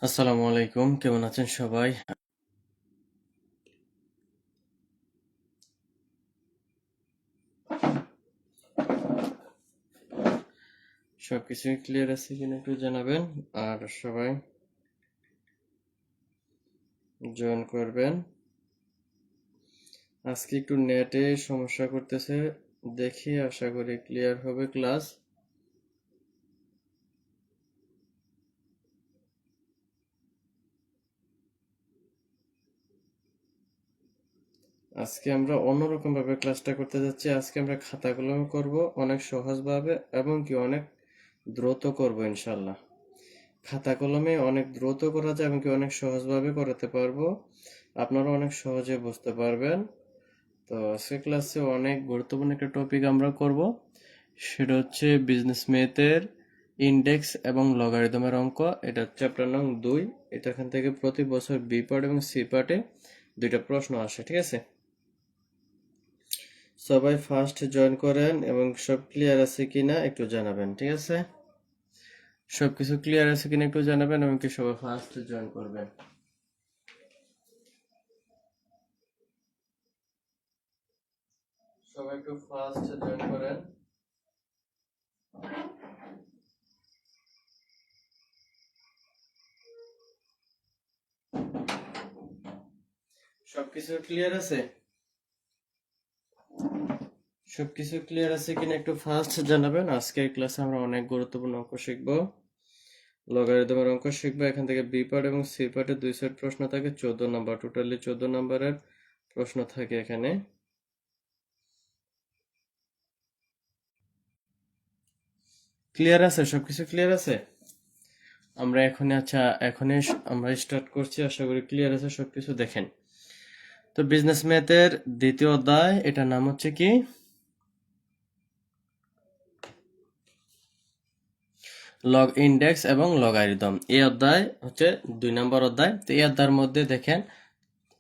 আসসালামু আলাইকুম, কেমন আছেন সবাই? সবকিছু ক্লিয়ার আছে কিনা একটু জানাবেন। আর সবাই জয়েন করবেন। আজকে একটু নেটে সমস্যা করতেছে, দেখি আশা করি ক্লিয়ার হবে ক্লাস। আজকে আমরা অন্যরকম ভাবে ক্লাসটা করতে যাচ্ছি। আজকে আমরা খাতা কলমে করব, অনেক সহজভাবে এবং কি অনেক দ্রুত করব ইনশাল্লাহ। খাতা কলমে অনেক দ্রুত করা যায় এবং কি অনেক সহজভাবে করাতে পারবো, আপনারা অনেক সহজে বুঝতে পারবেন। তো আজকে ক্লাসে অনেক গুরুত্বপূর্ণ একটা টপিক আমরা করব, সেটা হচ্ছে বিজনেস ম্যাথের ইন্ডেক্স এবং লগারিদমের অঙ্ক। এটা চ্যাপ্টার নং 2। এটা এখান থেকে প্রতি বছর বি পার্ট এবং সি পার্টে দুইটা প্রশ্ন আসে, ঠিক আছে? সবাই ফার্স্ট জয়েন করেন এবং সব ক্লিয়ার আছে কিনা একটু জানাবেন, ঠিক আছে? সবকিছু ক্লিয়ার আছে কিনা একটু জানাবেন এবং কি সবাই ফার্স্ট জয়েন করবেন। সবাই একটু ফার্স্ট জয়েন করেন। সবকিছু ক্লিয়ার আছে? সবকিছু ক্লিয়ার আছে কিনা একটু ফার্স্ট জানাবেন। আজকের ক্লাসে আমরা অনেক গুরুত্বপূর্ণ অঙ্ক শিখব, লগারিদমের অঙ্ক শিখবো। এখান থেকে বি পার্ট এবং সি পার্টে দুই সেট প্রশ্ন থাকে, 14 নাম্বার, টোটালি 14 নাম্বারের প্রশ্ন থাকে এখানে। ক্লিয়ার আছে? সবকিছু ক্লিয়ার আছে? আমরা এখনই আমরা স্টার্ট করছি, আশা করি ক্লিয়ার আছে সবকিছু। দেখেন তো বিজনেস ম্যাথের দ্বিতীয় অধ্যায়, এটার নাম হচ্ছে কি লগ ইন্ডেক্স এবং লগারিদম। এই অধ্যায় হচ্ছে 2 নম্বর অধ্যায়। তো এই অধ্যায়ের মধ্যে দেখেন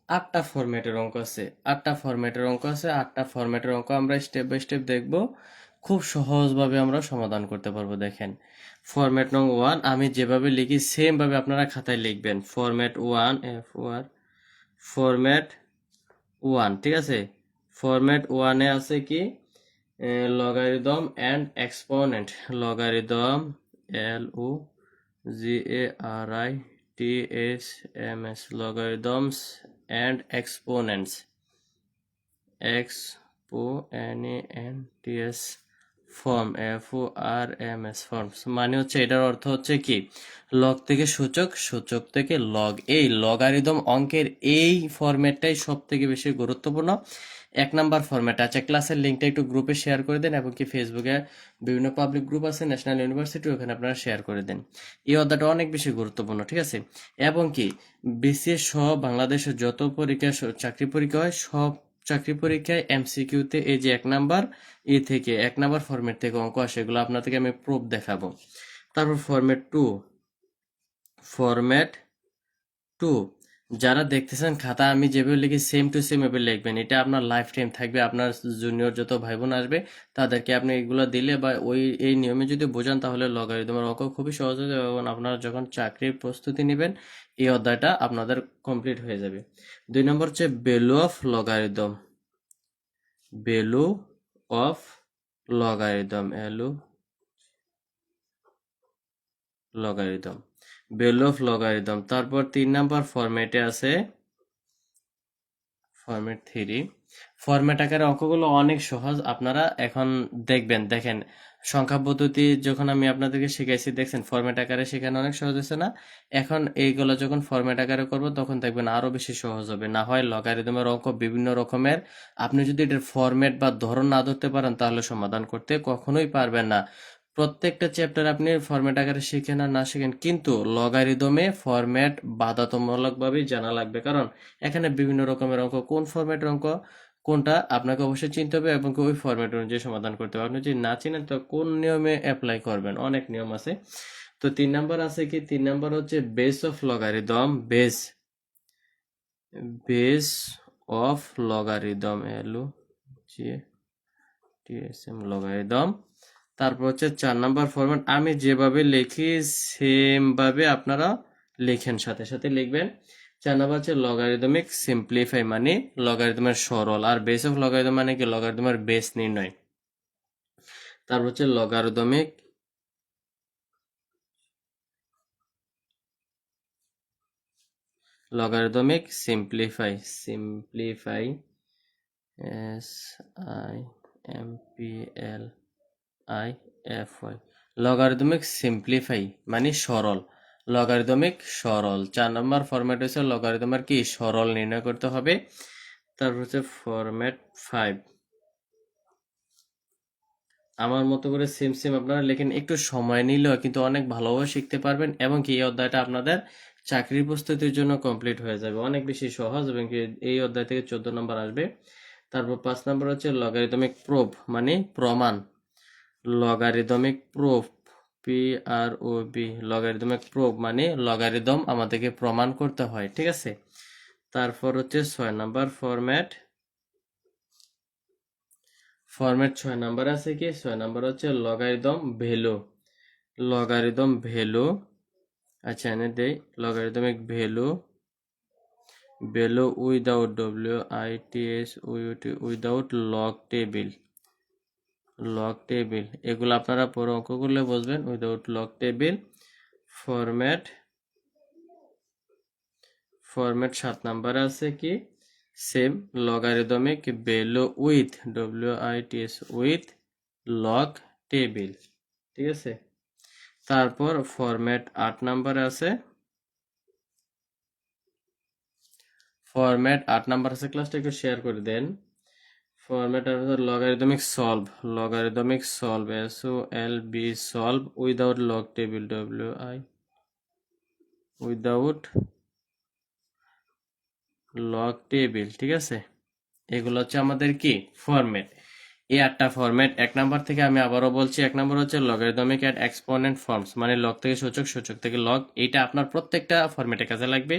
8টা ফরম্যাটের অঙ্ক আছে। 8টা ফরম্যাটের অঙ্ক আমরা স্টেপ বাই স্টেপ দেখব, খুব সহজভাবে আমরা সমাধান করতে পারবো। দেখেন ফরম্যাট নং 1 আমি যেভাবে লিখি সেম ভাবে আপনারা খাতায় লিখবেন। ফরম্যাট 1 ফরম্যাট 1, ঠিক আছে? ফরম্যাট 1 এ আছে কি logarithm and exponent. Logarithm LOGARITHMS, logarithms and exponents, exponents form FORMS forms, মানে হচ্ছে এটার অর্থ হচ্ছে কি লগ থেকে সূচক, সূচক থেকে লগ। এই লগারিদম অঙ্কের এই ফরম্যাটটাই সব থেকে বেশি গুরুত্বপূর্ণ। 1 নাম্বার ফরম্যাট আছে। ক্লাসের লিঙ্কটা একটু গ্রুপে শেয়ার করে দেন এবং কি ফেসবুকে বিভিন্ন পাবলিক গ্রুপ আছে, ন্যাশনাল ইউনিভার্সিটি, ওখানে আপনারা শেয়ার করে দেন। এই অধ্যায়টা অনেক বেশি গুরুত্বপূর্ণ, ঠিক আছে? এবং কি বিসিএস সহ বাংলাদেশের যত পরীক্ষা চাকরি পরীক্ষা হয়, সব চাকরি পরীক্ষায় এমসিকিউতে এই যে 1 নাম্বার থেকে 1 নাম্বার ফরম্যাট থেকে অঙ্ক আসে, এগুলো আপনাদেরকে আমি প্রুফ দেখাবো। তারপর ফরম্যাট টু যারা দেখতেছেন খাতা আমি যেভাবে লিখি সেম টু সেম এভাবে লিখবেন। এটা আপনার লাইফ টাইম থাকবে। আপনার জুনিয়র যত ভাই বোন আসবে তাদেরকে আপনি এগুলো দিলে বা এই নিয়মে যদি বোঝান, তাহলে লগারিদমের অঙ্ক খুবই সহজ হয়ে যাবে এবং আপনারা যখন চাকরির প্রস্তুতি নেবেন এই অধ্যায়টা আপনাদের কমপ্লিট হয়ে যাবে। 2 নম্বর হচ্ছে value of logarithm. Value of logarithm logarithm value of logarithm. তারপর 3 নাম্বার ফরম্যাটে আছে ফরম্যাট 3। ফরম্যাট আকারে অঙ্কগুলো অনেক সহজ, আপনারা এখন দেখবেন। দেখেন সংখ্যা পদ্ধতি যখন আমি আপনাদেরকে শিখাইছি, দেখছেন ফরম্যাট আকারে শেখানো অনেক সহজ হয়েছে না? এখন এইগুলো যখন ফরম্যাট আকারে করব তখন দেখবেন আরো বেশি সহজ হবে। না হয় লগারিদমের অঙ্ক বিভিন্ন রকমের, আপনি যদি এটার ফরম্যাট বা ধরন না ধরতে পারেন তাহলে সমাধান করতে কখনোই পারবেন না। প্রত্যেকটা চ্যাপ্টার আপনি ফরম্যাট আকারে শিখেন আর না শিখেন, কিন্তু লগারিদমে ফরম্যাট বাধ্যতামূলকভাবেই জানা লাগবে, কারণ এখানে বিভিন্ন রকমের অঙ্ক, কোন ফরম্যাটের অঙ্ক কোনটা আপনাকে অবশ্যই চিনতে হবে এবং ওই ফরম্যাট অনুযায়ী সমাধান করতে হবে। আপনি যদি না চিনেন তো কোন নিয়মে অ্যাপ্লাই করবেন, অনেক নিয়ম আছে। তো 3 নাম্বার আছে কি, 3 নাম্বার হচ্ছে base of logarithm. Base of logarithm logarithm. তারপর হচ্ছে 4 নাম্বার ফরম্যাট, আমি যেভাবে লিখি সেম ভাবে আপনারা লিখেন, সাথে সাথে লিখবেন। 4 নাম্বার হচ্ছে লগারিদমিক সিম্পলিফাই, মানে লগারিদমের সরল। আর বেস অফ লগারিদম মানে কি? লগারিদমের বেস নির্ণয়। তারপর হচ্ছে logarithmic simplify, SIMPLIFY, logarithmic simplify মানে সরল, লগারিদমিক সরল। 4 নম্বর ফরম্যাট হচ্ছে লগারিদমের কি? সরল নির্ণয় করতে হবে। তারপর হচ্ছে ফরম্যাট 5। আমার মতো করে সেম সেম আপনারা লেখেন, একটু সময় নিলেও কিন্তু অনেক ভালোভাবে শিখতে পারবেন, এবং কি এই অধ্যায়টা আপনাদের চাকরির প্রস্তুতির জন্য কমপ্লিট হয়ে যাবে, অনেক বেশি সহজ, এবং কি এই অধ্যায় থেকে 14 নম্বর আসবে। তারপর 5 নম্বর হচ্ছে লগারিদমিক প্রুফ মানে প্রমাণ, logarithmic proof, PROV, logarithmic proof মানে লগারিদম আমাদেরকে প্রমাণ করতে হয়, ঠিক আছে। তারপর হচ্ছে 6 নাম্বার ফরম্যাট 6 নাম্বার আছে কি? 6 নাম্বার হচ্ছে লগারিদম ভ্যালু। আচ্ছা, এনে দেই logarithmic value without without log table, এগুলো আপনারা পরে অঙ্ক করলে বুঝবেন। Without log table. Format 7 number আছে কি? Same logarithmic value with log table, ঠিক আছে। তারপর ফরম্যাট 8 নাম্বার আছে, ক্লাসটা একটু শেয়ার করে দেন। Format logarithmic solve solve without log table without log table, ঠিক আছে। এগুলো হচ্ছে আমাদের কি? ফরম্যাট। এই 8টা ফরম্যাট। 1 নাম্বার থেকে আমি আবারও বলছি, 1 নাম্বার হচ্ছে লগারিদমিক অ্যান্ড এক্সপোনেন্ট ফর্মস, মানে লগ থেকে সূচক, সূচক থেকে লগ। এইটা আপনার প্রত্যেকটা ফরম্যাটে কাজে লাগবে।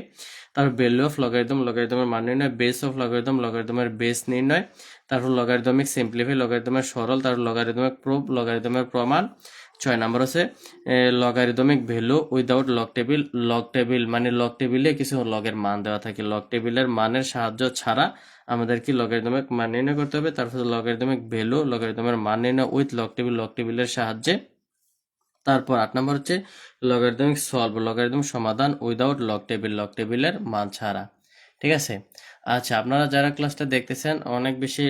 তারপর ভ্যালু অফ লগারিদম, লগারিদমের মান নির্ণয়। বেস অফ লগারিদম, লগারিদমের বেস নির্ণয়। তারপর লগারিদমিক সিম্পলিফাই, লগারিদমের সরল। তারপর লগারিদমিক প্রুফ, লগারিদমের প্রমাণ। 6 নাম্বার হচ্ছে logarithmic value without log table মানে লগ টেবিলে কিছু লগের মান দেওয়া থাকে, লগ টেবিলের মানের সাহায্য ছাড়া আমাদের কি লগারিদমিক মান নির্ণয় করতে হবে। তারপর লগারিদমিক ভ্যালু, লগারিদমের মান নির্ণয় উইথ লগ টেবিলের সাহায্যে। তারপর 8 নম্বর হচ্ছে লগারিদমিক সলভ, লগারিদম সমাধান উইদাউট লগ টেবিলের মান ছাড়া, ঠিক আছে। আচ্ছা, আপনারা যারা ক্লাসটা দেখতেছেন অনেক বেশি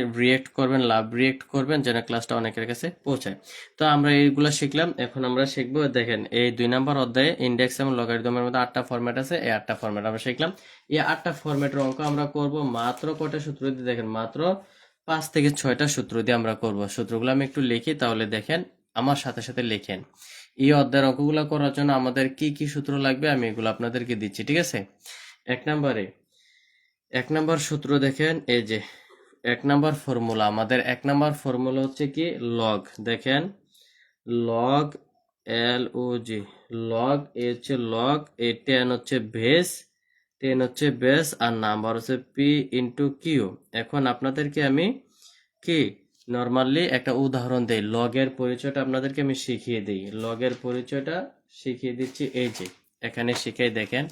লাভ রিয়েক্ট করবেন যেন ক্লাসটা অনেকের কাছে পৌঁছায়। তো আমরা এইগুলো শিখলাম, এখন আমরা শিখবো। দেখেন, এই 2 নম্বর অধ্যায়ে ইন্ডেক্স এবং লগারিদমের মধ্যে 8টা ফরম্যাট আছে, এই 8টা ফরম্যাট আমরা শিখলাম। এই 8টা ফরম্যাটের অঙ্ক আমরা করব মাত্র কয়টা সূত্র দিয়ে? দেখেন, মাত্র 5 থেকে 6টা সূত্র দিয়ে আমরা করব। সূত্রগুলো আমি একটু লিখি, তাহলে দেখেন আমার সাথে সাথে লেখেন। এই অধ্যায়ের অঙ্কগুলো করার জন্য আমাদের কি কি সূত্র লাগবে আমি এগুলো আপনাদেরকে দিচ্ছি, ঠিক আছে। 1 নাম্বার সূত্র দেখেন, এই যে 1 নাম্বার ফর্মুলা, আমাদের 1 নাম্বার ফর্মুলা হচ্ছে কি? লগ। দেখেন, লগ LOG, লগ এ হচ্ছে লগ, এ 10 হচ্ছে বেস, আর নাম্বার হচ্ছে P/Q। এখন আপনাদেরকে আমি কি নর্মালি একটা উদাহরণ দেই, লগের পরিচয়টা আপনাদেরকে আমি শিখিয়ে দিই। লগের পরিচয়টা শিখিয়ে দিচ্ছি, এই যে এখানে শিখাই। দেখেন,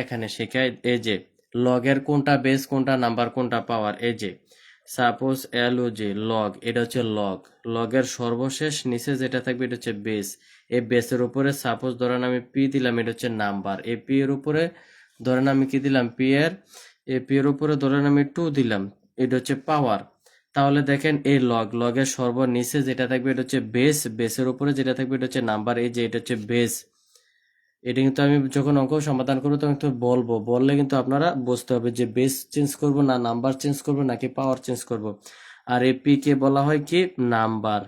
এখানে শিখাই, এই যে লগের কোনটা বেস, কোনটা নাম্বার, কোনটা পাওয়ার। এই যে সাপোজ LOG লগ, এটা হচ্ছে লগের সর্বশেষ নিচে যেটা থাকবে এটা হচ্ছে বেস। এই বেসের উপরে সাপোজ ধরেন আমি P দিলাম, এটা হচ্ছে নাম্বার। এই P এর উপরে ধরেন আমি কি দিলাম? P এর উপরে ধরেন আমি 2 দিলাম, এটা হচ্ছে পাওয়ার। তাহলে দেখেন, এই লগের সর্বনিচে যেটা থাকবে এটা হচ্ছে বেসের উপরে যেটা থাকবে এটা হচ্ছে নাম্বার। এই যে এটা হচ্ছে বেস। এটা কিন্তু আমি যখন অঙ্ক সমাধান করবো তখন কিন্তু বললে কিন্তু আপনারা বুঝতে হবে যে বেস চেঞ্জ করব না নাম্বার চেঞ্জ করব নাকি পাওয়ার চেঞ্জ করব। আর এই পি কে বলা হয় কি? Number,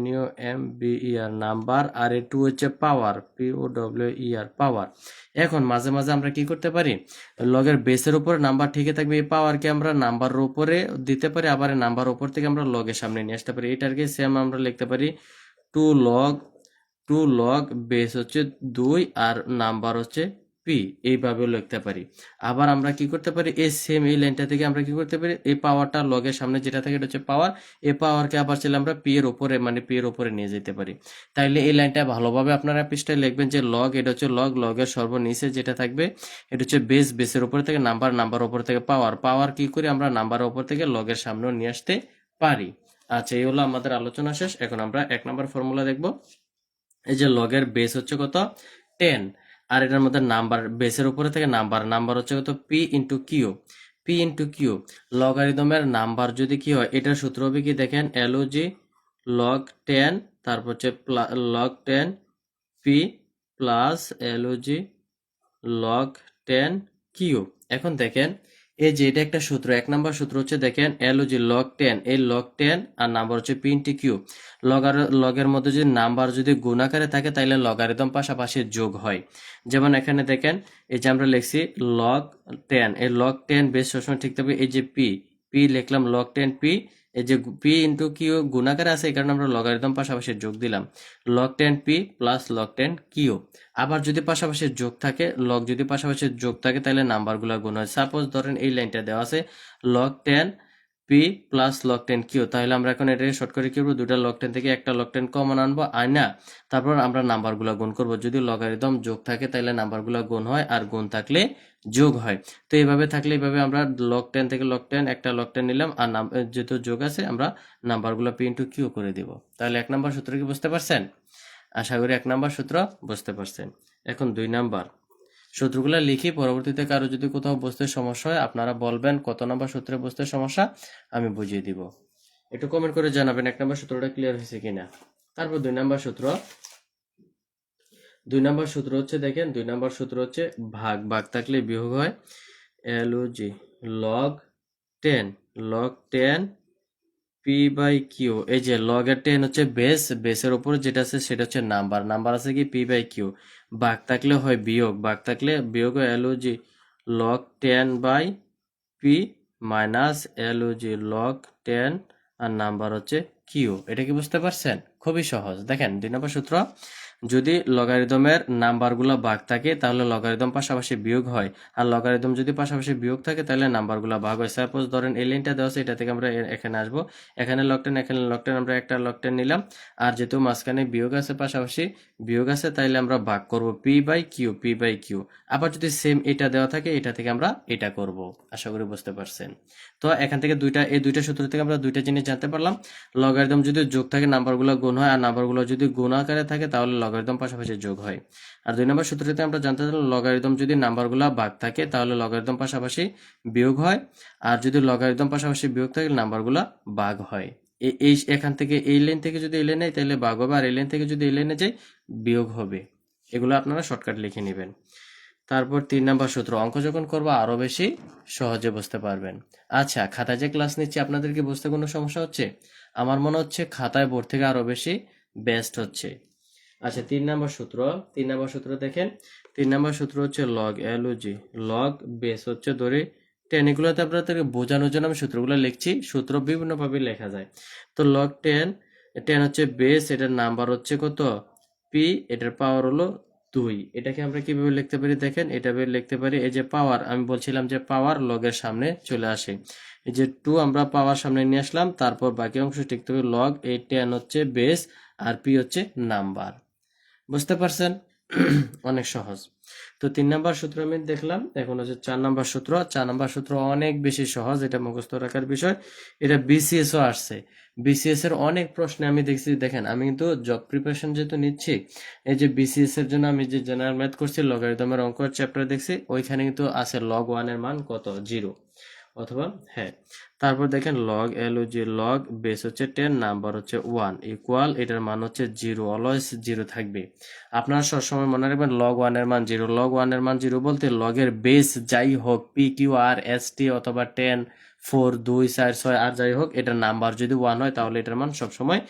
NUMBER number. আর এ 2 হচ্ছে পাওয়ার, POWER পাওয়ার। এখন মাঝে মাঝে আমরা কি করতে পারি? লগের বেসের উপরে নাম্বার ঠিকই থাকবে, এই পাওয়ারকে আমরা নাম্বারের উপরে দিতে পারি, আবার নাম্বার উপর থেকে আমরা লগের সামনে নিয়ে আসতে পারি। এটাকে সেম আমরা লিখতে পারি 2 লগ বেস হচ্ছে 2 আর নাম্বার হচ্ছে P পি, এইভাবেও লিখতে পারি। আবার আমরা কি করতে পারি, এই সেম এই লাইনটা থেকে আমরা কি করতে পারি, এই পাওয়ারটা লগের সামনে যেটা থাকে এটা হচ্ছে পাওয়ার, এই পাওয়ারকে আবার চাইলে আমরা পি এর উপরে মানে পি এর উপরে নিয়ে যেতে পারি। তাইলে এই লাইনটা ভালোভাবে আপনারা পৃষ্ঠায় লিখবেন যে লগ, এটা হচ্ছে লগ, লগের সর্বনিচে যেটা থাকবে এটা হচ্ছে বেস, বেসের উপর থেকে নাম্বার, নাম্বার উপর থেকে পাওয়ার, পাওয়ার কি করে আমরা নাম্বারের উপর থেকে লগের সামনেও নিয়ে আসতে পারি। আচ্ছা, এই হলো আমাদের আলোচনা শেষ। এখন আমরা 1 নম্বর ফর্মুলা দেখব। এই যে লগের বেস হচ্ছে কত 10, আর এটার মধ্যে নাম্বার, বেসের উপরে থেকে নাম্বার, নাম্বার হচ্ছে কত P into Q, P into Q. লগারিদমের নাম্বার যদি কি হয়, এটার সূত্র হবে কি দেখেন, এলওজি লগ 10, তারপর হচ্ছে log 10 P plus L O G log 10 Q. এখন দেখেন এই যে এটা একটা সূত্র, 1 নাম্বার সূত্র হচ্ছে দেখেন এলওজি লগ 10, এই লগ 10 আর নাম্বার হচ্ছে পি ইন্টু কিউ। লগের মধ্যে যদি নাম্বার যদি গুণ আকারে থাকে তাহলে লগারিদম পাশাপাশি যোগ হয়। যেমন এখানে দেখেন এই যে আমরা লিখছি লগ 10, এই লগ 10 বেস সবসময় ঠিক থাকবে। এই যে পি, পি লিখলাম লগ 10 পি, এই যে পি ইন্টু কিউ গুণাকারে আছে, এই কারণে আমরা লগারিদম পাশাপাশি যোগ দিলাম, log 10 P plus log 10 Q. আবার যদি পাশাপাশি যোগ থাকে, লগ যদি পাশাপাশি যোগ থাকে তাহলে নাম্বারগুলো গুণ হয়। সাপোজ ধরেন এই লাইনটা দেওয়া আছে log 10 P plus log 10 Q, তাহলে আমরা এখন এটাকে শর্ট করে কি করবো, দুটা লগ 10 থেকে একটা লগ 10 কমন আনবো, আয়না তারপর আমরা নাম্বারগুলো গুণ করব। যদি লগারিদম যোগ থাকে তাহলে নাম্বারগুলো গুণ হয়, আর গুণ থাকলে যোগ হয়। তো এইভাবে থাকলে এইভাবে আমরা লগ 10 থেকে লগ 10 একটা লগ 10 নিলাম, আর যেহেতু যোগ আছে আমরা নাম্বারগুলো পি ইন্টু কিউ করে দিব। তাহলে 1 নাম্বার সূত্র কি বুঝতে পারছেন? আশা করি 1 নাম্বার সূত্র বুঝতে পারছেন। এখন 2 নাম্বার সূত্রগুলো লিখি, পরবর্তীতে কারো যদি কোথাও বুঝতে সমস্যা হয় আপনারা বলবেন কত নাম্বার সূত্রে বুঝতে সমস্যা, আমি বুঝিয়ে দিব। একটু কমেন্ট করে জানাবেন 1 নাম্বার সূত্রটা ক্লিয়ার হয়েছে কিনা। তারপর 2 নাম্বার সূত্র, 2 নাম্বার সূত্র হচ্ছে দেখেন, 2 নাম্বার সূত্র হচ্ছে ভাগ, ভাগ থাকলে বিয়োগ হয়, L O G log 10, log 10 P by Q. এই যে লগের 10 হচ্ছে বেস, বেসের উপর যেটা আছে সেটা হচ্ছে নাম্বার, নাম্বার আছে কি পি বাই কিউ। ভাগ থাকলে হয় বিয়োগ, ভাগ থাকলে বিয়োগ হয় L O G log 10 by P minus L O G log 10 আর নাম্বার হচ্ছে কিউ। এটা কি বুঝতে পারছেন? খুবই সহজ। দেখেন 2 নম্বর সূত্র, যদি লগারিদমের নাম্বারগুলো ভাগ থাকে তাহলে লগারিদম পাশাপাশি বিয়োগ হয়, আর লগারিদম যদি পাশাপাশি বিয়োগ থাকে তাহলে নাম্বারগুলো ভাগ হয়। সাপোজ ধরেন এই লাইনটা দেওয়া আছে, এটা থেকে আমরা এখানে আসবো, এখানে লগ 10 এখানে লগ 10, আমরা একটা লগ 10 নিলাম, আর যেহেতু মাঝখানে বিয়োগ আছে পাশাপাশি বিয়োগ আছে তাইলে আমরা ভাগ করব P by Q, P by Q. আবার যদি সেম এটা দেওয়া থাকে এটা থেকে আমরা এটা করব। আশা করি বুঝতে পারছেন। তো এখান থেকে এই দুইটা সূত্র থেকে আমরা দুইটা জিনিস জানতে পারলাম, লগারিদম যদি যোগ থাকে নাম্বারগুলো গুণ হয়, আর নাম্বারগুলো যদি গুণ আকারে থাকে তাহলে লগারিদম পাশাপাশি যোগ হয়। আর 2 নম্বর সূত্রতে আমরা জানতে পারলাম লগারিদম যদি নাম্বারগুলো ভাগ থাকে তাহলে লগারিদম পাশাপাশি বিয়োগ হয়, আর যদি লগারিদম পাশাপাশি বিয়োগ থাকে নাম্বারগুলো ভাগ হয়। এই এখান থেকে এই লাইন থেকে যদি এই লাইনে যাই তাহলে ভাগ হবে, আর এই লাইন থেকে যদি এই লাইনে যাই বিয়োগ হবে। এগুলো আপনারা শর্টকাট লিখে নেবেন। তারপর 3 নাম্বার সূত্র, অঙ্ক যখন করবো আরো বেশি সহজে বুঝতে পারবেন। আচ্ছা, খাতায় যে ক্লাস নিচ্ছি আপনাদের কি বুঝতে কোনো সমস্যা হচ্ছে? আমার মনে হচ্ছে খাতায় বোর্ড থেকে আরো বেশি বেস্ট হচ্ছে। আচ্ছা, 3 নাম্বার সূত্র, 3 নাম্বার সূত্র দেখেন, 3 নাম্বার সূত্র হচ্ছে লগ এলওজি লগ বেস হচ্ছে ধরে 10, এগুলোতে আপনাদেরকে বোঝানোর জন্য আমি সূত্রগুলো লিখছি, সূত্র বিভিন্ন ভাবে লেখা যায়। তো লগ 10, 10 হচ্ছে বেস, এটার নাম্বার হচ্ছে কত পি, এটার পাওয়ার হলো 2। এটাকে আমরা কিভাবে লিখতে পারি দেখেন, এটা লিখতে পারি, এই যে পাওয়ার আমি বলছিলাম যে পাওয়ার লগের সামনে চলে আসে, এই যে 2 আমরা পাওয়ার সামনে নিয়ে আসলাম, তারপর বাকি অংশ লিখতে হবে লগ, এই 10 হচ্ছে বেস আর পি হচ্ছে নাম্বার। বুঝতে পারছেন? অনেক সহজ। তো 3 নাম্বার সূত্র আমি দেখলাম, এখন হচ্ছে 4 নাম্বার সূত্র। 4 নাম্বার সূত্র অনেক বেশি সহজ, এটা মুখস্থ রাখার বিষয়। এটা বিসিএস ও আসছে, বিসিএস এর অনেক প্রশ্নে আমি দেখছি। দেখেন আমি কিন্তু জব প্রিপারেশন যেহেতু নিচ্ছি, এই যে বিসিএস এর জন্য আমি যে জেনারেল ম্যাথ করছি, লগারিদমের অঙ্কের চ্যাপ্টার দেখছি, ওইখানে কিন্তু আছে লগ 1 এর মান কত 0, অথবা হ্যাঁ। তারপর দেখেন লগ এলওজি লগ বেস হচ্ছে 10, নাম্বার হচ্ছে 1 ইকুয়াল, এটার মান হচ্ছে 0, অলওয়েজ 0 থাকবে। আপনারা সবসময় মনে রাখবেন লগ 1 এর মান 0, লগ 1 এর মান 0 বলতে লগের বেস যাই হোক P Q R S T অথবা 10, 4, 2, 4, 6 আর যাই হোক, এটার নাম্বার যদি 1 হয় তাহলে এটার মান সবসময়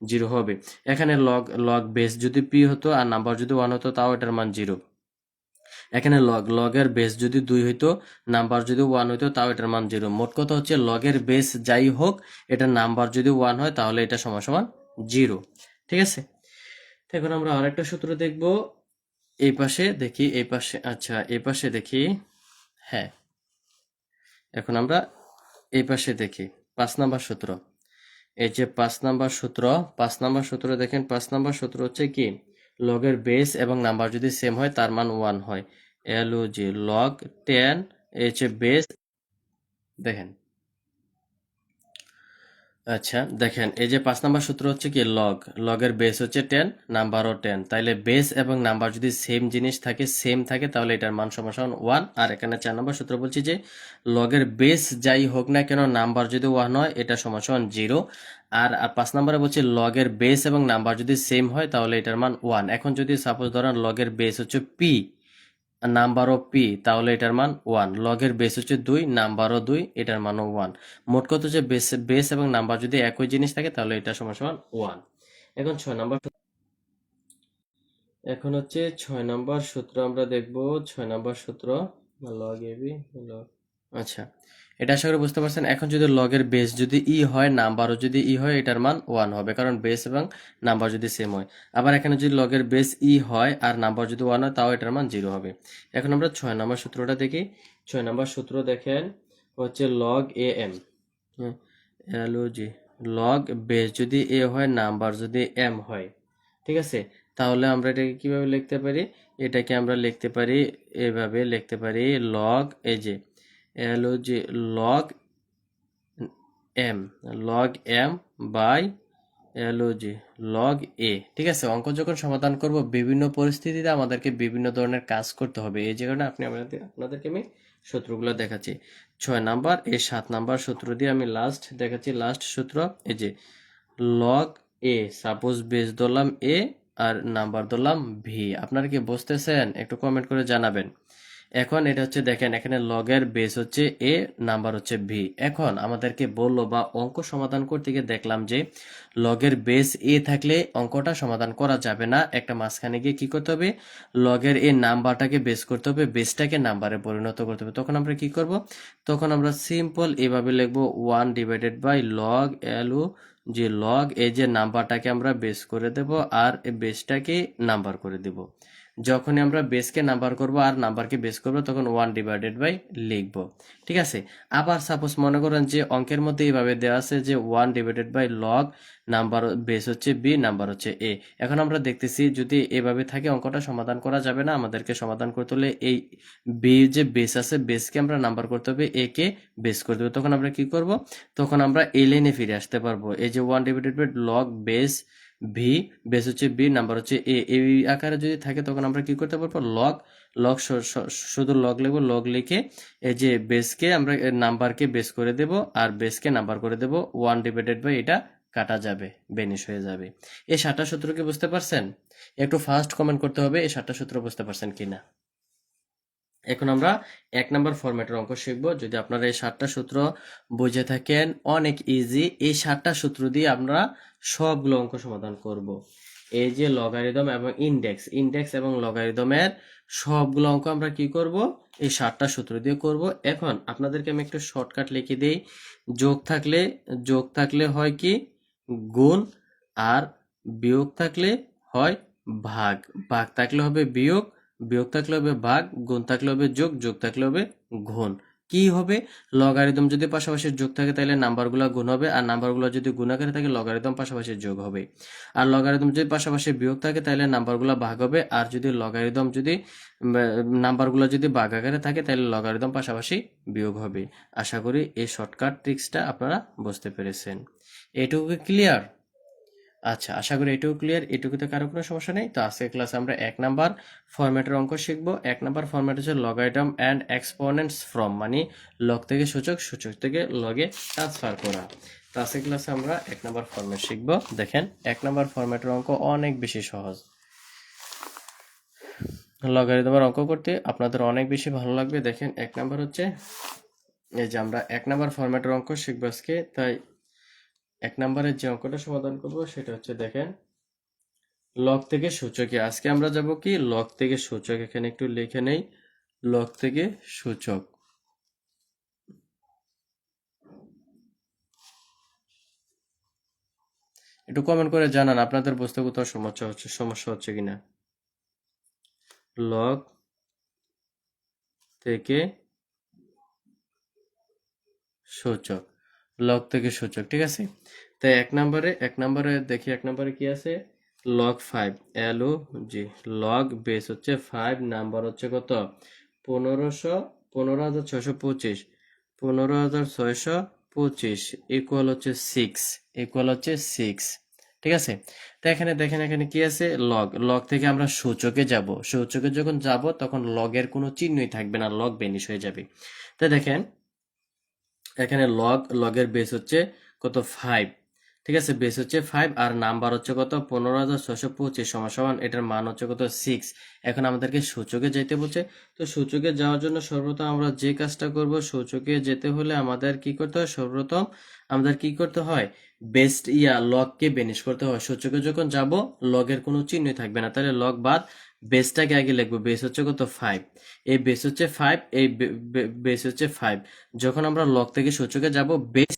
0 হবে। এখানে লগ লগ বেস যদি পি হতো আর নাম্বার যদি 1 হতো তাও এটার মান 0। এখানে লগের বেস যদি 2 হইতো, নাম্বার যদি 1 হইতো তাও এটার মান 0। মোট কথা হচ্ছে লগের বেস যাই হোক এটার নাম্বার যদি 1 হয় তাহলে এটা সমান সমান 0। ঠিক আছে? এখন আমরা আরেকটা সূত্র দেখব, এই পাশে দেখি, এই পাশে, আচ্ছা এই পাশে দেখি। হ্যাঁ, এখন আমরা এই পাশে দেখি 5 নাম্বার সূত্র। এই যে 5 নাম্বার সূত্র, 5 নাম্বার সূত্র দেখেন, 5 নাম্বার সূত্র হচ্ছে কি, লগের বেস এবং নাম্বার যদি সেম হয় তার মান 1 হয়। LOG লগ 10 এই হচ্ছে বেস। দেখেন, আচ্ছা দেখেন, এই যে 5 নাম্বার সূত্র হচ্ছে কি, লগের বেস হচ্ছে 10, নাম্বারও 10, তাইলে বেস এবং নাম্বার যদি সেম জিনিস থাকে, সেম থাকে, তাহলে এটার মান সমান সমান 1। আর এখানে 4 নাম্বার সূত্র বলছি যে লগের বেস যাই হোক না কেন, নাম্বার যদি 1 হয় এটা সমান সমান 0। আর 5 নাম্বারে বলছি লগের বেস এবং নাম্বার যদি সেম হয় তাহলে এটার মান 1। এখন যদি সাপোজ ধরেন লগের বেস হচ্ছে পি, নাম্বার অফ পি, তাহলে এটার মান 1। লগের বেস হচ্ছে 2, নাম্বারও 2, এটার মানও 1। মোট কথা হচ্ছে বেস বেস এবং নাম্বার যদি একই জিনিস থাকে তাহলে এটা সমান সমান 1। এখন 6 নাম্বার, এখন হচ্ছে 6 নাম্বার সূত্র আমরা দেখব। 6 নাম্বার সূত্র লগ এবি লগ, আচ্ছা এটা আশা করি বুঝতে পারছেন। এখন যদি লগের বেস যদি ই হয়, নাম্বারও যদি ই হয়, এটার মান 1 হবে, কারণ বেস এবং নাম্বার যদি সেম হয়। আবার এখানে যদি লগের বেস ই হয় আর নাম্বার যদি 1 হয়, তাও এটার মান 0 হবে। এখন আমরা 6 নাম্বার সূত্রটা দেখি। 6 নাম্বার সূত্র দেখেন হচ্ছে log A M, LOG log base যদি এ হয়, নাম্বার যদি এম হয়, ঠিক আছে, তাহলে আমরা এটাকে কিভাবে লিখতে পারি? এটাকে আমরা লিখতে পারি, এভাবে লিখতে পারি, লগ এই যে LOG log M, log M by LOG log A. ঠিক আছে, অঙ্ক যখন সমাধান করব বিভিন্ন পরিস্থিতিতে আমাদেরকে বিভিন্ন ধরনের কাজ করতে হবে, এই যে কারণে আপনাদেরকে আমি সূত্রগুলো দেখাচ্ছি। 6 নাম্বার, এই 7 নাম্বার সূত্র দিয়ে আমি লাস্ট দেখাচ্ছি, লাস্ট সূত্র এই যে লগ এ, সাপোজ বেস ধরলাম এ আর নাম্বার ধরলাম ভি। আপনারা কি বুঝতেছেন? একটু কমেন্ট করে জানাবেন। এখন এটা হচ্ছে দেখেন, এখানে লগের বেস হচ্ছে এ, নাম্বার হচ্ছে ভি। এখন আমাদেরকে বললো বা অঙ্ক সমাধান করতে গিয়ে দেখলাম যে লগের বেস এ থাকলে অঙ্কটা সমাধান করা যাবে না, একটা মাঝখানে গিয়ে কি করতে হবে, লগের এ নাম্বারটাকে বেস করতে হবে, বেসটাকে নাম্বারে পরিণত করতে হবে। তখন আমরা কি করব? তখন আমরা সিম্পল এভাবে লিখবো 1/লগ LU, যে লগ এই যে নাম্বারটাকে আমরা বেস করে দেব আর বেসটাকে নাম্বার করে দেব। যখনই আমরা বেসকে নাম্বার করব আর নাম্বারকে বেস করব, তখন 1/, লিখবো। ঠিক আছে, আবার সাপোজ মনে করেন যে অঙ্কের মধ্যে এইভাবে দেওয়া আছে যে 1/লগ নাম্বার বেস হচ্ছে বি, নাম্বার হচ্ছে এ। এখন আমরা দেখতেছি যদি এভাবে থাকে অঙ্কটা সমাধান করা যাবে না, আমাদেরকে সমাধান করতে হলে এই বি যে বেস আছে, বেসকে আমরা নাম্বার করতে হবে, এ কে বেস করে দেবো। তখন আমরা কি করব? তখন আমরা এই লাইনে ফিরে আসতে পারবো, এই যে 1/লগ বেস ভি, বেস হচ্ছে বি, নাম্বার হচ্ছে এ, এই আকারে যদি থাকে তখন আমরা কি করতে পারবো, লগ লগ শুধু লগ লিখবো, লগ লিখে এই যে বেসকে আমরা নাম্বারকে বেস করে দেব আর বেসকে নাম্বার করে দেব, 1/, এটা কাটা যাবে, বেনিশ হয়ে যাবে। এই 7টা সূত্র কি বুঝতে পারছেন? একটু ফার্স্ট কমেন্ট করতে হবে এই 7টা সূত্র বুঝতে পারছেন কিনা। এখন আমরা 1 নাম্বার ফরম্যাটের অঙ্ক শিখব। যদি আপনারা এই 7টা সূত্র বুঝে থাকেন, অনেক ইজি, এই 7টা সূত্র দিয়ে আমরা সবগুলো অঙ্ক সমাধান করব। এই যে লগারিদম এবং ইন্ডেক্স, ইন্ডেক্স এবং লগারিদমের সবগুলো অঙ্ক আমরা কি করব, এই 7টা সূত্র দিয়ে করব। এখন আপনাদেরকে আমি একটু শর্টকাট লিখে দিই। যোগ থাকলে হয় কি, গুণ, আর বিয়োগ থাকলে হয় ভাগ, ভাগ থাকলে হবে বিয়োগ, বিয়োগ থাকলে হবে ভাগ, গুণ থাকলে হবে যোগ, যোগ থাকলে হবে গুণ। কি হবে, লগারিদম যদি পাশাপাশি যোগ থাকে তাহলে নাম্বারগুলো গুণ হবে, আর নাম্বারগুলো যদি গুণ আকারে থাকে লগারিদম পাশাপাশি যোগ হবে। আর লগারিদম যদি পাশাপাশি বিয়োগ থাকে তাহলে নাম্বারগুলো ভাগ হবে, আর যদি লগারিদম যদি নাম্বারগুলো যদি ভাগ আকারে থাকে তাহলে লগারিদম পাশাপাশি বিয়োগ হবে। আশা করি এই শর্টকাট ট্রিক্সটা আপনারা বুঝতে পেরেছেন। এটুকু ক্লিয়ার? আচ্ছা, আশা করি এটুকু ক্লিয়ার, এটুকুতে কারো কোনো সমস্যা নেই। তো আজকের ক্লাসে আমরা 1 নাম্বার ফরম্যাটের অঙ্ক শিখবো। 1 নাম্বার ফরম্যাট হচ্ছে লগারিদম অ্যান্ড এক্সপোনেন্টস ফ্রম, মানে লগ থেকে সূচক, সূচক থেকে লগে ট্রান্সফার করা। তো আজকের ক্লাসে আমরা 1 নাম্বার ফরম্যাট শিখবো। দেখেন, 1 নাম্বার ফরম্যাটের অঙ্ক অনেক বেশি সহজ। লগারিদমের অঙ্ক করতে আপনাদের অনেক বেশি ভালো লাগবে। দেখেন, 1 নাম্বার হচ্ছে এই যে আমরা 1 নাম্বার ফরম্যাটের অঙ্ক শিখবো আজকে, তাই 1 নাম্বারের যে অঙ্কটা সমাধান করব সেটা হচ্ছে দেখেন, লগ থেকে সূচকে। আজকে আমরা যাব কি, লগ থেকে সূচক। এখানে একটু লিখে নেই, লগ থেকে সূচক। একটু কমেন্ট করে জানান আপনাদের বুঝতে কোথাও সমস্যা হচ্ছে কিনা। লগ থেকে সূচক, লগ থেকে সূচক, ঠিক আছে। তাই এক নম্বরে দেখি, এক নম্বরে কি আছে, লগ 5, এলও জি, লগ বেস হচ্ছে 5, নাম্বার হচ্ছে কত, 15,625, 15,625 ইকুয়াল হচ্ছে 6, ইকুয়াল হচ্ছে 6, ঠিক আছে। তো এখানে দেখেন, এখানে কি আছে, লগ, লগ থেকে আমরা সূচকে যাব, সূচকে যখন যাব তখন লগের কোনো চিহ্নই থাকবে না, লগ বেনিশ হয়ে যাবে। তো দেখেন এখানে লগের বেস হচ্ছে কত, 5, ঠিক আছে, বেস হচ্ছে 5 আর নাম্বার হচ্ছে কত, 15,625 সমান সমান এটার মান হচ্ছে কত, 6। এখন আমাদেরকে সূচকে যেতে বলছে। তো সূচকে যাওয়ার জন্য সর্বপ্রথম আমরা যে কাজটা করব, সূচকে যেতে হলে আমাদের কি করতে হয়, সর্বপ্রথম আমাদের কি করতে হয়, বেস্ট লগকে বেনিশ করতে হয়। সূচকে যখন যাব লগের কোনো চিহ্নই থাকবে না, তাহলে লগ বাদ বেসটাকে আগে লিখবো, বেস হচ্ছে কত, 5, এই বেস হচ্ছে 5, এই বেস হচ্ছে 5। যখন আমরা লগ থেকে সূচকে যাব, বেস,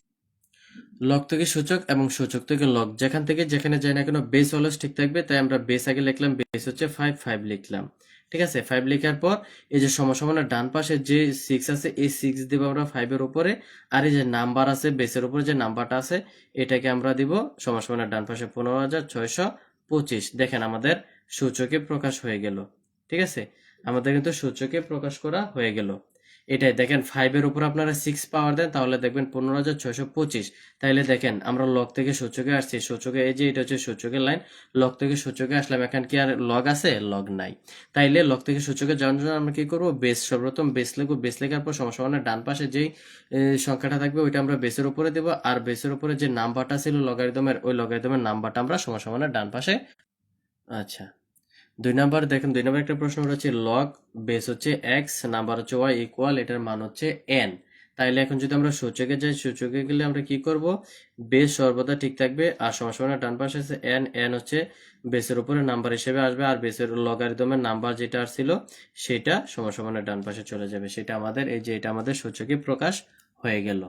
লগ থেকে সূচক এবং সূচক থেকে লগ, যেখান থেকে যেখানে যাই না কেন বেস অলওয়েজ ঠিক থাকবে, তাই আমরা বেস আগে লিখলাম, বেস হচ্ছে 5, 5 লিখলাম, ঠিক আছে। 5 লেখার পর এই যে সমাসমানের ডান পাশে যে 6 আছে, এই 6 দিব আমরা 5 এর উপরে, আর এই যে নাম্বার আছে বেসের উপরে যে নাম্বারটা আছে এটাকে আমরা দিব সমাসমানের ডান পাশে, 15,625। দেখেন আমাদের সূচকে প্রকাশ হয়ে গেল, ঠিক আছে, আমাদের কিন্তু সূচকে প্রকাশ করা হয়ে গেল। এটাই দেখেন, 5 এর উপর আপনারা 6 পাওয়ার দেন তাহলে দেখবেন 15,625। তাইলে দেখেন আমরা লগ থেকে সূচকে আসছি, সূচকে এই যে এটা হচ্ছে সূচকের লাইন, লগ থেকে সূচকে আসলাম, এখন কি আর লগ আছে, লগ নাই। তাইলে লগ থেকে সূচকে যাওয়ার জন্য আমরা কি করব, বেস, সর্বপ্রথম বেস লিখবো, বেস লেখার পর সমাসমানের ডান পাশে যেই সংখ্যাটা থাকবে ওইটা আমরা বেসের উপরে দেব, আর বেসের উপরে যে নাম্বারটা ছিল লগারিদমের, ওই লগারিদমের নাম্বারটা আমরা সমাসমানের ডান পাশে। আচ্ছা, 2 নাম্বার দেখেন, 2 নাম্বার একটা প্রশ্ন হচ্ছে লগ বেস হচ্ছে এক্স, নাম্বার হচ্ছে ওয়াই, ইকুয়াল এটার মান হচ্ছে এন। তাইলে এখন যদি আমরা সূচকে যাই, সূচকে গেলে আমরা কি করব, বেস সর্বদা ঠিক থাকবে, আর সমাসমানের ডান পাশে আছে এন, এন হচ্ছে বেসের উপরে নাম্বার হিসেবে আসবে, আর বেসের লগারিদমের নাম্বার যেটা আসছিল সেটা সমাসমানের ডান পাশে চলে যাবে। সেটা আমাদের এই যে এটা আমাদের সূচকে প্রকাশ হয়ে গেল,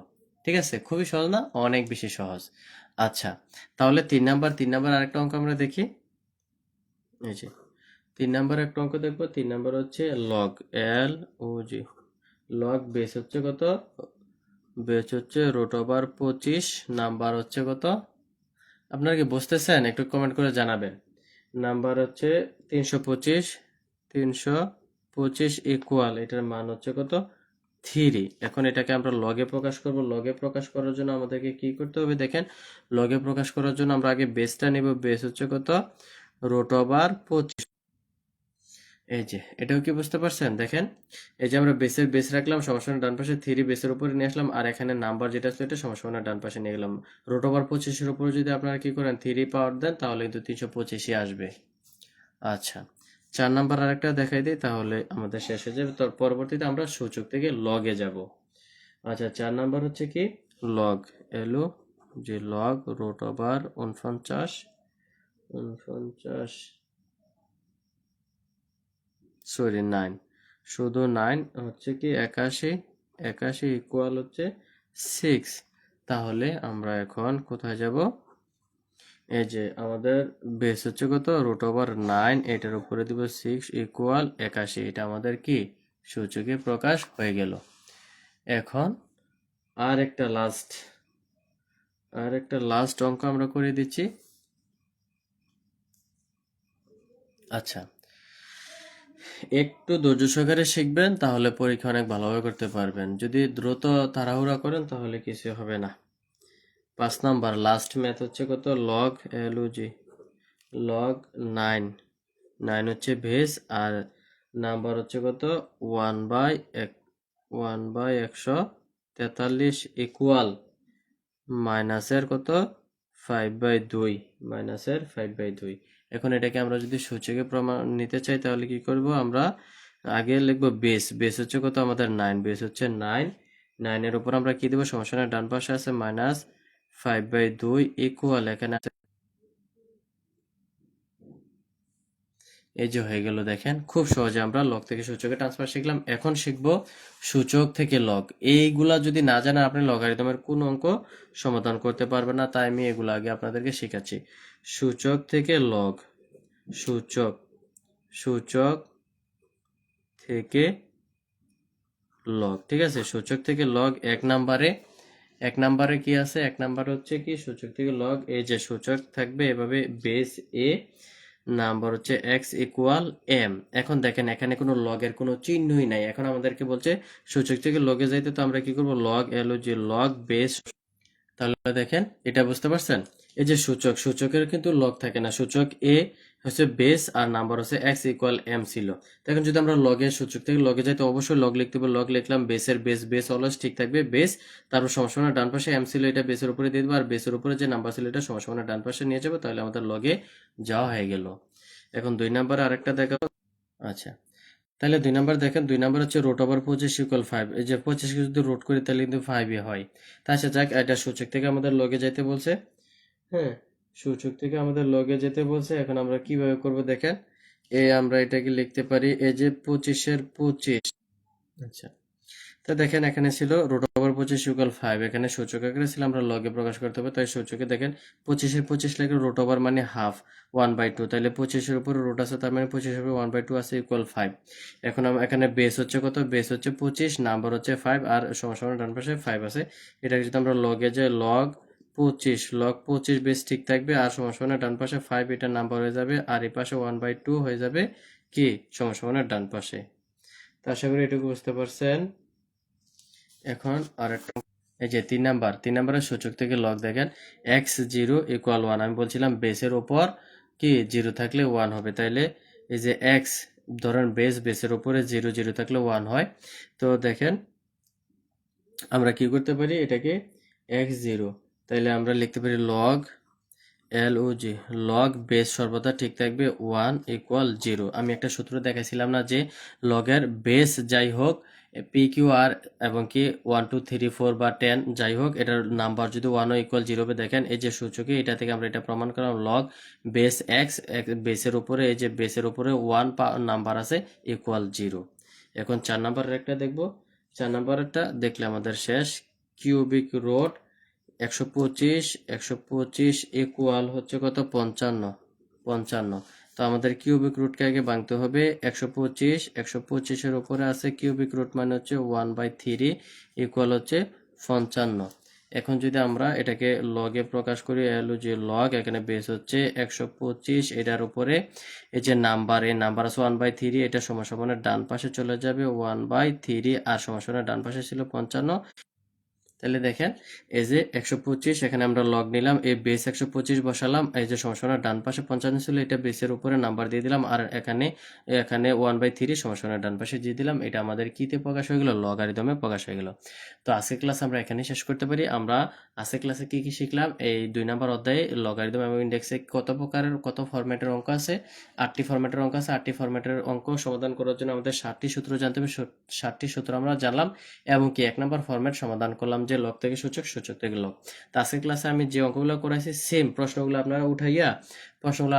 ঠিক আছে। খুবই সহজ না, অনেক বেশি সহজ। আচ্ছা, তাহলে 3 নাম্বার আরেকটা অঙ্ক আমরা দেখি। এই যে 3 নাম্বার একটা অঙ্ক দেখবো। 3 নাম্বার হচ্ছে লগ, এল ও জি, লগ বেস হচ্ছে কত, বেস হচ্ছে √25, নাম্বার হচ্ছে কত, আপনারা কি বুঝতেছেন, একটু কমেন্ট করে জানাবেন। নাম্বার হচ্ছে 325, 325 ইকুয়াল এটার মান হচ্ছে কত, 3। এখন এটাকে আমরা লগে প্রকাশ করব। লগে প্রকাশ করার জন্য আমাদেরকে কি করতে হবে, দেখেন, লগে প্রকাশ করার জন্য আমরা আগে বেসটা নিব, বেস হচ্ছে কত, √25। এই যে এটাও কি বুঝতে পারছেন, দেখেন, এই যে আমরা বেস রাখলাম, সমাসমানের ডান পাশে 3 বেসের উপরে নিয়ে আসলাম, আর এখানে নাম্বার যেটা ছিল এটা সমাসমানের ডান পাশে নিয়ে গেলাম। √25 এর উপরে যদি আপনারা কি করেন 3 পাওয়ার দেন তাহলে কিন্তু 325 আসবে। আচ্ছা, 4 নাম্বার আরেকটা দেখাই দিই তাহলে আমাদের শেষ হয়ে যাবে, তার পরবর্তীতে আমরা সূচক থেকে লগে যাব। আচ্ছা, 4 নাম্বার হচ্ছে কি, লগ, এলো যে লগ √49, 9, শুধু 9 হচ্ছে কি 81, 81 ইকুয়াল হচ্ছে 6। তাহলে আমরা এখন কোথায় যাব, এই যে আমাদের বেস হচ্ছে কত, √9, এটার উপরে দিব 6 ইকুয়াল 81, এটা আমাদের কি সূচকে প্রকাশ হয়ে গেল। এখন আর একটা লাস্ট অঙ্ক আমরা করে দিচ্ছি। আচ্ছা, একটু ধৈর্য সহকারে শিখবেন তাহলে পরীক্ষা অনেক ভালোভাবে করতে পারবেন, যদি দ্রুত তাড়াহুড়া করেন তাহলে কিছু হবে না। 5 নাম্বার লাস্ট ম্যাথ হচ্ছে কত, লগ, এলওজি, লগ 9, 9 হচ্ছে বেস, আর নাম্বার হচ্ছে কত, 1/143 ইকুয়াল মাইনাসের কত, 5/2, মাইনাসের 5/2। এখন এটাকে আমরা যদি সূচকে প্রমাণ নিতে চাই তাহলে কি করব, আমরা আগে লিখবো বেস, বেস হচ্ছে কত আমাদের 9, বেস হচ্ছে 9, 9 এর উপর আমরা কি দেবো, সমাসনের ডান পাশে আছে মাইনাস 5/2 ইকুয়াল, এখানে আছে, এই যে হয়ে গেল। দেখেন খুব সহজে আমরা লগ থেকে সূচকে ট্রান্সফার শিখলাম। এখন শিখবো সূচক থেকে লগ। এইগুলা যদি না জানেন আপনি লগারিদমের কোন অঙ্ক সমাধান করতে পারবেন না, তাই আমি এগুলো আগে আপনাদেরকে শেখাচ্ছি। সূচক থেকে লগ, সূচক, সূচক থেকে লগ, ঠিক আছে, সূচক থেকে লগ এক নাম্বারে কি আছে, এক নাম্বার হচ্ছে কি সূচক থেকে লগ, এই যে সূচক থাকবে এভাবে বেস এ, নাম্বার হচ্ছে এক্স ইকুয়াল এম। এখন দেখেন এখানে কোনো লগের কোনো চিহ্নই নাই, এখন আমাদেরকে বলছে সূচক থেকে লগে যাইতে, তো আমরা কি করব, লগ এলো যে লগ বেস। তাহলে দেখেন এটা বুঝতে পারছেন, এই যে সূচকের কিন্তু লগ থাকে না, সূচক এ হচ্ছে বেস আর নাম্বার হচ্ছে এক্স ইকুয়াল এম ছিল। এখন যদি আমরা সূচক থেকে লগে যাই তো অবশ্যই লগ লিখতে হবে, লগ লিখলাম বেসের বেস অলওয়েজ ঠিক থাকবে বেস, তারপর সমান ডান পাশে এম ছিল, এটা বেসের উপরে দিয়ে দেবো, আর বেসের উপরে যে নাম্বার ছিল এটা সমান ডান পাশে নিয়ে যাবো, তাহলে আমাদের লগে যাওয়া হয়ে গেল। এখন 2 নাম্বার আরেকটা দেখাবো। আচ্ছা, তাহলে 2 নাম্বার দেখেন, 2 নাম্বার হচ্ছে রুট ওভার 25 ইকুয়াল 5, এই যে 25 কে যদি রুট করি তাহলে কিন্তু 5 হয়। আচ্ছা যাক, এটা সূচক থেকে আমাদের লগে যেতে বলছে, হ্যাঁ, সূচক থেকে আমাদের লগে যেতে বলছে। এখন আমরা কিভাবে করব দেখেন, আমরা এটাকে লিখতে পারি এই যে 25 আচ্ছা, তো দেখেন এখানে ছিল রুট ওভার 25 ইকুয়াল 5, এখানে সূচক আকারে ছিল, আমরা লগে প্রকাশ করতে হবে, তাই সূচকে দেখেন 25 লিখে রুট ওভার মানে হাফ 1/2, তাহলে 25 উপরে রুট আছে, তার মানে 25 উপরে 1/2 আছে ইকুয়াল 5। এখন এখানে বেস হচ্ছে কত, বেস হচ্ছে 25, নাম্বার হচ্ছে 5, আর সমান ডান পাশে 5 আছে। এটাকে যদি আমরা লগে যাই, লগ 25 বেস ঠিক থাকবে, আর সমান ডান পাশে 5, এটা নাম্বার হয়ে যাবে, আর এই পাশে 1/2 হয়ে যাবে কি সমান ডান পাশে। তো আশা করি এটুকু বুঝতে পারছেন। এখন আর একটা, এই যে 3 নাম্বারের সূচক থেকে লগ দেখেন x0 ইকুয়াল 1, আমি বলছিলাম বেসের উপর কি 0 থাকলে 1 হবে, তাইলে এই যে x, ধরেন বেসের উপরে 0 থাকলে 1 হয়। তো দেখেন আমরা কি করতে পারি, এটাকে x0, তাইলে আমরা লিখতে পারি লগ LOG, লগ বেস সর্বদা ঠিক থাকবে 1 ইকুয়াল 0। আমি একটা সূত্র দেখাইছিলাম না, যে লগের বেস যাই হোক PQR এবং কি 1 2 3 4 বা 10 যাই হোক, এটার নাম্বার যদি 1 ইকুয়াল 0 হবে, দেখেন এই যে সূচকে এটা থেকে আমরা এটা প্রমাণ করলাম, লগ বেস এক্স, বেসের উপরে এই যে বেসের উপরে 1 নাম্বার আছে ইকুয়াল 0। এখন 4 নাম্বারের একটা দেখবো, 4 নাম্বারেরটা দেখলে আমাদের শেষ। কিউবিক রুট 125 ইকুয়াল হচ্ছে কত, 55। তো আমাদের কিউবিক রুটকে আগে ভাঙতে হবে, 125 উপরে আছে কিউবিক রুট মানে হচ্ছে 1/3 ইকুয়াল হচ্ছে 55। এখন যদি আমরা এটাকে লগে প্রকাশ করি, এলো যে লগ, এখানে বেস হচ্ছে 125, এটার উপরে এই যে নাম্বার, এই নাম্বার আছে 1/3, এটা সমান ডান পাশে চলে যাবে 1/3, আর সমান ডান পাশে ছিল 55। তাহলে দেখেন এই যে 125, এখানে আমরা লগ নিলাম, এই বেস 125 বসালাম, এই যে সমান ডান পাশে 55 ছিল, এটা বেসের উপরে নাম্বার দিয়ে দিলাম, আর এখানে 1/3 সমান ডান পাশে দিয়ে দিলাম, এটা আমাদের কিতে প্রকাশ হয়ে গেল, লগারিদমে প্রকাশ হয়ে গেল। তো আজকের ক্লাস আমরা এখানে শেষ করতে পারি। আমরা আজকের ক্লাসে কি কি শিখলাম, এই 2 নাম্বার অধ্যায়ে লগারিদম এবং ইন্ডেক্সে কত প্রকারের কত ফরম্যাটের অঙ্ক আছে, 8টি ফরম্যাটের অঙ্ক আছে। 8টি ফরম্যাটের অঙ্ক সমাধান করার জন্য আমাদের 7টি সূত্র জানতে হবে, 7টি সূত্র আমরা জানলাম, এবং কি 1 নাম্বার ফরম্যাট সমাধান করলাম, যে লগ থেকে সূচক, সূচক থেকে লগ। তো আজকের ক্লাসে আমি যে অঙ্কগুলো করাইছি সেম প্রশ্নগুলো আপনারা উঠাইয়া প্রশ্নগুলো